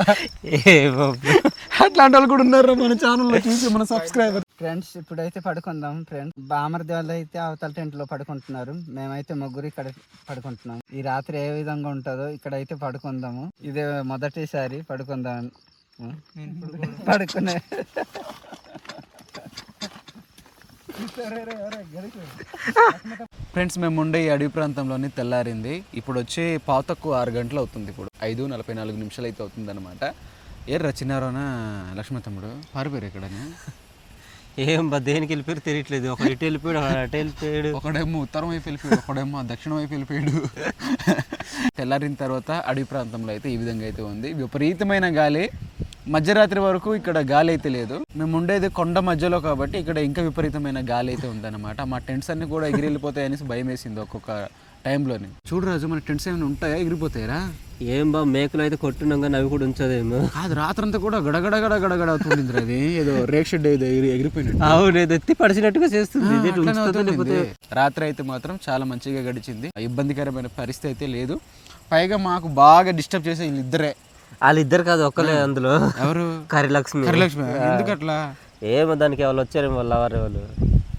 అట్లాంటి వాళ్ళు కూడా ఉన్నారు మన ఛానల్లో చూసి మన సబ్స్క్రైబర్. ఫ్రెండ్స్ ఇప్పుడైతే పడుకుందాం ఫ్రెండ్స్. బామర్ది వాళ్ళు అయితే అవతల టెంట్ లో పడుకుంటున్నారు, మేమైతే ముగ్గురు ఇక్కడ పడుకుంటున్నాం. ఈ రాత్రి ఏ విధంగా ఉంటుందో ఇక్కడైతే పడుకుందాము. ఇదే మొదటిసారి పడుకుందాం. పడుకునే ఫ్రెండ్స్ మేము ఉండే ఈ అడవి ప్రాంతంలోని తెల్లారింది. ఇప్పుడు వచ్చి పావుతక్కువ 6 గంటలు అవుతుంది. ఇప్పుడు 5:44 అయితే అవుతుంది అనమాట. ఏర్రా చిన్నారోనా లక్ష్మీ తమ్ముడు పారిపోయారు ఎక్కడనే. ఏం బా దేనికి వెళ్ళిపోయారు తెలియట్లేదు. ఒకడు ఇటు వెళ్ళిపోయాడు, ఒకడు అటు వెళ్ళిపోయాడు. ఒకడేమో ఉత్తరం వైపు వెళ్ళిపోయాడు, ఒకడేమో దక్షిణం వైపు వెళ్ళిపోయాడు. తెల్లారిన తర్వాత అడవి ప్రాంతంలో అయితే ఈ విధంగా అయితే ఉంది. విపరీతమైన గాలి. మధ్యరాత్రి వరకు ఇక్కడ గాలి అయితే లేదు. మేము ఉండేది కొండ మధ్యలో కాబట్టి ఇక్కడ ఇంకా విపరీతమైన గాలి అయితే ఉందన్నమాట. మా టెంట్స్ అన్ని కూడా ఎగిరి వెళ్ళిపోతాయి అనేసి భయం వేసింది ఒక్కొక్క టైంలోనే. చూడు రాజు, మన టెంట్స్ ఏమైనా ఉంటాయా, ఎగిరిపోతాయరా? ఏం బా మేకలు అయితే కొట్టున్నాం కానీ అవి కూడా ఉంచదేమో. అది రాత్రంతా కూడా గడగడ గడగడ అవుతుంది. అది ఏదో రేక్ షెడ్ ఏదో ఎగిరిపోయినట్టు. అవును, ఎత్తి పడిచినట్టుగా చేస్తుంది. రాత్రి అయితే మాత్రం చాలా మంచిగా గడిచింది. ఇబ్బందికరమైన పరిస్థితి అయితే లేదు. పైగా మాకు బాగా డిస్టర్బ్ చేసే వీళ్ళిద్దరే. వాళ్ళిద్దరు కాదు, ఒక్కలే అందులో. ఎవరు? కరిలక్ష్మి. ఎందుకు అట్లా? ఏమో దానికి వాళ్ళు వచ్చారేమో వాళ్ళు.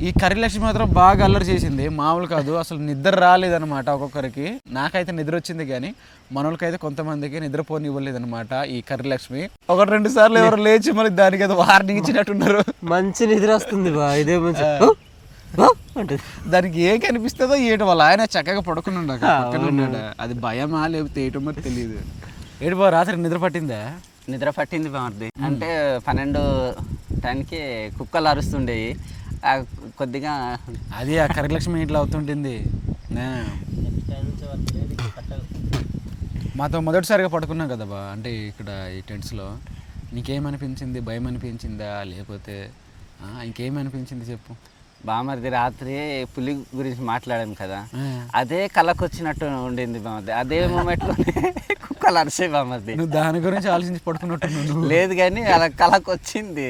ఈ కరిలక్ష్మి మాత్రం బాగా అల్లరి చేసింది, మామూలు కాదు. అసలు నిద్ర రాలేదన్నమాట ఒక్కొక్కరికి. నాకైతే నిద్ర వచ్చింది కానీ మనోళ్ళకైతే కొంతమందికి నిద్రపోని ఇవ్వలేదన్నమాట ఈ కరిలక్ష్మి. 1-2 సార్లు ఎవరు లేచి మళ్ళీ దానికి ఏదో వార్నింగ్ ఇచ్చినట్టున్నారు. మంచి నిద్ర వస్తుంది బా, ఇదే మంచి అంటే దానికి ఏం కనిపిస్తుందో ఏటో. వాళ్ళ ఆయన చక్కగా పడుకుని ఉన్నాడు. అది భయమా లేకపోతే ఏటో మరి తెలియదు. ఏడు బా రాత్రి నిద్ర పట్టిందా? నిద్ర పట్టింది బామర్ది. అంటే 12 టైంకి కుక్కలు అరుస్తుండేవి కొద్దిగా. అది ఆ కరిలక్ష్మి ఇట్లా అవుతుంటుంది. మాతో మొదటిసారిగా పడుకున్నాం కదా బా, అంటే ఇక్కడ ఈ టెంట్స్లో. నీకేమనిపించింది? భయం అనిపించిందా లేకపోతే ఇంకేమనిపించింది చెప్పు. బామర్ది రాత్రి పులి గురించి మాట్లాడాం కదా, అదే కళ్ళకు వచ్చినట్టు ఉండింది బామర్ది. అదే మూమెంట్లోనే కుక్కలు అరిసే బామర్ది. నువ్వు దాని గురించి ఆలోచించి పడుకున్నట్టు లేదు కానీ అలా కళకు వచ్చింది.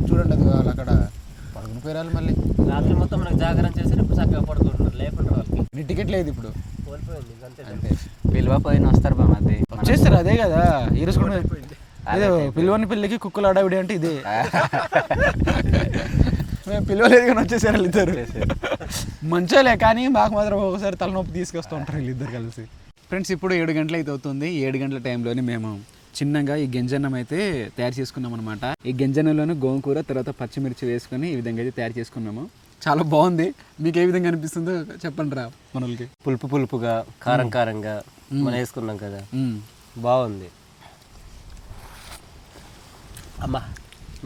చూడండి అది వాళ్ళు అక్కడ పడుకుని పోయారు. మళ్ళీ రాత్రి మొత్తం మనకు జాగరణ చేసి ఇప్పుడు చక్కగా పడుకుంటున్నారు. లేకుండా వాళ్ళకి నీ టికెట్ లేదు ఇప్పుడు. కోల్పోయింది అంతే. పిలువ పోయిన వస్తారు బామర్ది. వచ్చేస్తారు అదే కదా. ఈరోజు కూడా అదే పిలువని పిల్లకి కుక్కలు అడవిడి అంటే ఇదే. మేము పిలవలేదు కానీ వచ్చేసారు వీళ్ళిద్దరు. మంచిలే కానీ మాకు మాత్రం ఒకసారి తలనొప్పి తీసుకొస్తూ ఉంటారు వీళ్ళిద్దరు కలిసి. ఫ్రెండ్స్ ఇప్పుడు 7 గంటలు అయితే అవుతుంది. 7 గంటల టైంలోని మేము చిన్నగా ఈ గంజన్నం అయితే తయారు చేసుకున్నాం అనమాట. ఈ గంజన్నంలోని గోంగూర తర్వాత పచ్చిమిర్చి వేసుకొని ఈ విధంగా అయితే తయారు చేసుకున్నాము. చాలా బాగుంది. మీకు ఏ విధంగా అనిపిస్తుందో చెప్పండి రా మనకి. పులుపుగా కారంగా మనం వేసుకున్నాం కదా, బాగుంది. అమ్మా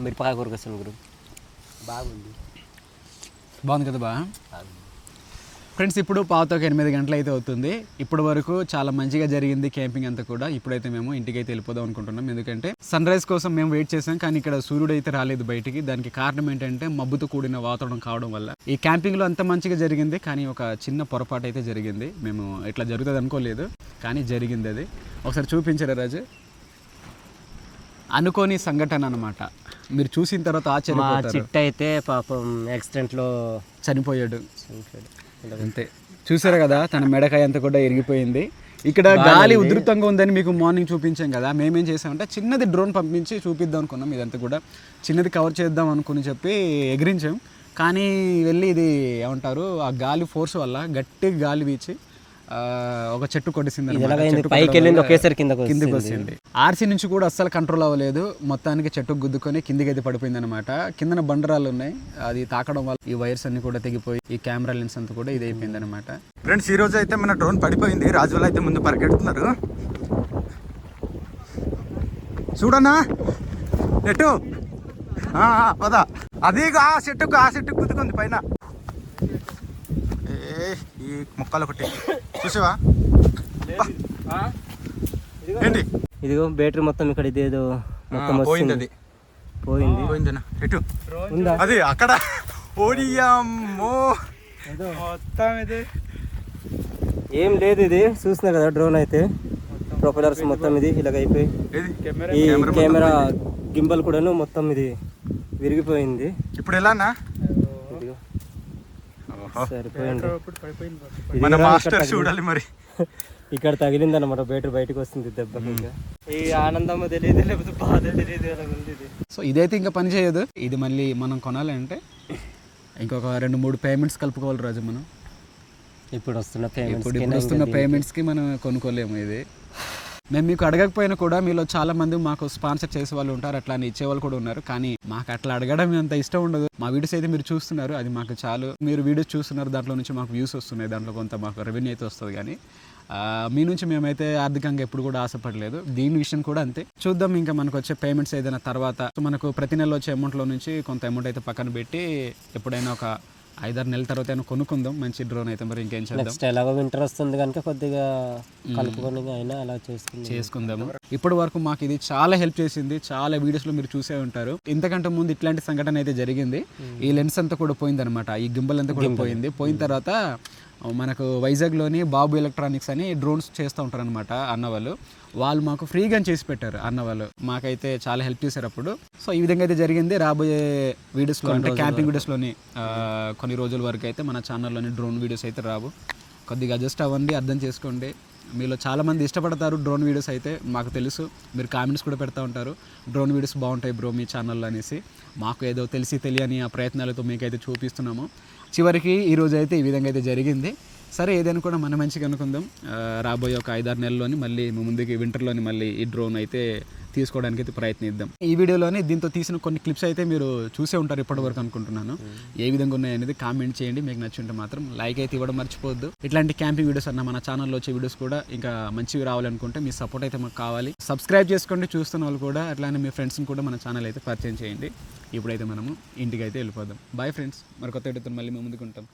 మిరపకాయ కూర వస్తుంది గురు, బాగుంది కదా బా. ఫ్రెండ్స్ ఇప్పుడు పావుతోక 8 గంటలు అయితే అవుతుంది. ఇప్పటి వరకు చాలా మంచిగా జరిగింది క్యాంపింగ్ అంతా కూడా. ఇప్పుడైతే మేము ఇంటికి అయితే వెళ్ళిపోదాం అనుకుంటున్నాం. ఎందుకంటే సన్ రైజ్ కోసం మేము వెయిట్ చేసాం కానీ ఇక్కడ సూర్యుడు అయితే రాలేదు బయటికి. దానికి కారణం ఏంటంటే మబ్బుతో కూడిన వాతావరణం కావడం వల్ల. ఈ క్యాంపింగ్లో అంత మంచిగా జరిగింది కానీ ఒక చిన్న పొరపాటు అయితే జరిగింది. మేము ఇట్లా జరుగుతుంది అనుకోలేదు కానీ జరిగింది. అది ఒకసారి చూపించారా రాజు? అనుకోని సంఘటన అనమాట. మీరు చూసిన తర్వాత ఆశ్చర్యపోతారు. చిట్ట అయితే పాపం యాక్సిడెంట్లో చనిపోయాడు అంతే. చూసారు కదా తన మెడకాయ అంతా కూడా ఇరిగిపోయింది. ఇక్కడ గాలి ఉధృతంగా ఉందని మీకు మార్నింగ్ చూపించాం కదా. మేమేం చేసామంటే చిన్నది డ్రోన్ పంపించి చూపిద్దాం అనుకున్నాం. ఇదంతా కూడా చిన్నది కవర్ చేద్దాం అనుకుని చెప్పి ఎగిరించాం. కానీ వెళ్ళి ఇది ఏమంటారు ఆ గాలి ఫోర్స్ వల్ల గట్టి గాలి వీచి ఒక చెట్టు కొట్టేసింది. పైకి వెళ్ళింది ఒకేసారి కిందకి వచ్చింది. ఆర్సీ నుంచి కూడా అస్సలు కంట్రోల్ అవ్వలేదు. మొత్తానికి చెట్టుకు గుద్దుకొని కిందికి అయితే పడిపోయింది అనమాట. కిందన బండరాలు ఉన్నాయి, అది తాకడం వల్ల ఈ వైర్స్ అన్ని కూడా తెగిపోయి ఈ కెమెరా లెన్స్ అంతా కూడా ఇది అయిపోయింది అనమాట. ఫ్రెండ్స్ ఈ రోజు అయితే మన డ్రోన్ పడిపోయింది. రాజు వాళ్ళు అయితే ముందు పరిగెడుతున్నారు. చూడన్నా ఎటు పదా అది ఆ చెట్టుకు గుద్దుకుంది పైన. ఈ మొక్కలు ఒకటి చూసావా ఏంటి? ఇదిగో బ్యాటరీ మొత్తం ఇక్కడ ఇదేదో మొత్తం పోయింది వస్తుంది. అది పోయింది. పోయిందనా ఎటు ఉందా? అది అక్కడ ఓడియమ్మో మొత్తం ఇది ఏం లేదు, ఇది చూస్తున్నా కదా డ్రోన్ అయితే ప్రొపెలర్స్ మొత్తం ఇది ఇలాగ అయిపోయి ఈ కెమెరా గింబల్ కూడాను మొత్తం ఇది విరిగిపోయింది. ఇప్పుడు ఎలానా ఇదిగో. సరిపోయింది. ఇది మన కూడా మాస్టర్ ఇక్కడ చూడాలి మరి. ఇక్కడ తగిలింది అన్నమాట, బయటకు వస్తుంది దెబ్బకి. ఇంకా ఈ ఆనందం తెలియదు, లేకపోతే బాధ తెలియదు, అలా ఉంది ఇది. సో ఇదైతే ఇంకా పని చేయదు. ఇది మళ్ళీ మనం కొనాలంటే ఇంకొక 2-3 పేమెంట్స్ కలుపుకోవాలి రాజు మనం. ఇప్పుడు వస్తున్న ఇప్పుడు వస్తున్న పేమెంట్స్కి మనం కొనుక్కోలేము ఇది. మేము మీకు అడగకపోయినా కూడా మీలో చాలా మంది మాకు స్పాన్సర్ చేసే వాళ్ళు ఉంటారు, అట్లా అని ఇచ్చేవాళ్ళు కూడా ఉన్నారు. కానీ మాకు అట్లా అడగడం అంత ఇష్టం ఉండదు. మా వీడియోస్ అయితే మీరు చూస్తున్నారు, అది మాకు చాలు. మీరు వీడియోస్ చూస్తున్నారు, దాంట్లో నుంచి మాకు వ్యూస్ వస్తున్నాయి, దాంట్లో కొంత మాకు రెవెన్యూ అయితే వస్తుంది. కానీ మీ నుంచి మేమైతే ఆర్థికంగా ఎప్పుడు కూడా ఆశపడలేదు. దీని విషయం కూడా అంతే. చూద్దాం ఇంకా మనకు వచ్చే పేమెంట్స్ ఏదైనా తర్వాత. మనకు ప్రతి నెల వచ్చే అమౌంట్లో నుంచి కొంత అమౌంట్ అయితే పక్కన పెట్టి ఎప్పుడైనా ఒక 5-6 నెలల తర్వాత అయినా కొనుక్కుందాం మంచి డ్రోన్ అయితే. మరి ఇంకేం చేద్దాం, నెక్స్ట్ ఎలాగో వింటర్ వస్తుంది కనుక కొద్దిగా కలుపుకొని అయినా అలా చేసుకుందాము. ఇప్పటి వరకు మాకు ఇది చాలా హెల్ప్ చేసింది. చాలా వీడియోస్లో మీరు చూసే ఉంటారు. ఇంతకంటే ముందు ఇట్లాంటి సంఘటన అయితే జరిగింది. ఈ లెన్స్ అంతా కూడా పోయిందనమాట, ఈ గింబల్ అంతా కూడా పోయిన తర్వాత మనకు వైజాగ్లోని బాబు ఎలక్ట్రానిక్స్ అని డ్రోన్స్ చేస్తూ ఉంటారు అనమాట అన్నవాళ్ళు. వాళ్ళు మాకు ఫ్రీగా చేసి పెట్టారు అన్నవాళ్ళు. మాకైతే చాలా హెల్ప్ చేశారు అప్పుడు. సో ఈ విధంగా అయితే జరిగింది. రాబోయే వీడియోస్లో అంటే క్యాంపింగ్ వీడియోస్లోని కొన్ని రోజుల వరకు అయితే మన ఛానల్లోని డ్రోన్ వీడియోస్ అయితే రావు. కొద్దిగా అడ్జస్ట్ అవ్వండి, అర్థం చేసుకోండి. మీలో చాలామంది ఇష్టపడతారు డ్రోన్ వీడియోస్ అయితే, మాకు తెలుసు. మీరు కామెంట్స్ కూడా పెడతా ఉంటారు, డ్రోన్ వీడియోస్ బాగుంటాయి బ్రో మీ ఛానల్లో అనేసి. మాకు ఏదో తెలియని ఆ ప్రయత్నాలతో మీకైతే చూపిస్తున్నాము. చివరికి ఈరోజు అయితే ఈ విధంగా అయితే జరిగింది. సరే, ఏదైనా కూడా మనం మంచిగా అనుకుందాం. రాబోయే ఒక 5-6 నెలల్లోని మళ్ళీ ముందుకి వింటర్లోని మళ్ళీ ఈ డ్రోన్ అయితే తీసుకోవడానికి అయితే ప్రయత్నిద్దాం. ఈ వీడియోలోని దీంతో తీసిన కొన్ని క్లిప్స్ అయితే మీరు చూసే ఉంటారు ఇప్పటివరకు అనుకుంటున్నాను. ఏ విధంగా ఉన్నాయనేది కామెంట్ చేయండి. మీకు నచ్చుంటే మాత్రం లైక్ అయితే ఇవ్వడం మర్చిపోవద్దు. ఇట్లాంటి క్యాంపింగ్ వీడియోస్ అన్న మన ఛానల్లో వచ్చే వీడియోస్ కూడా ఇంకా మంచివి రావాలనుకుంటే మీ సపోర్ట్ అయితే మాకు కావాలి. సబ్స్క్రైబ్ చేసుకోండి చూస్తున్న వాళ్ళు కూడా. అట్లానే మీ ఫ్రెండ్స్ని కూడా మన ఛానల్ అయితే పరిచయం చేయండి. ఇప్పుడైతే మనము ఇంటికి అయితే వెళ్ళిపోదాం. బాయ్ ఫ్రెండ్స్, మరి కొత్త వీడియోతో మళ్ళీ మేము ముందుకుంటాం.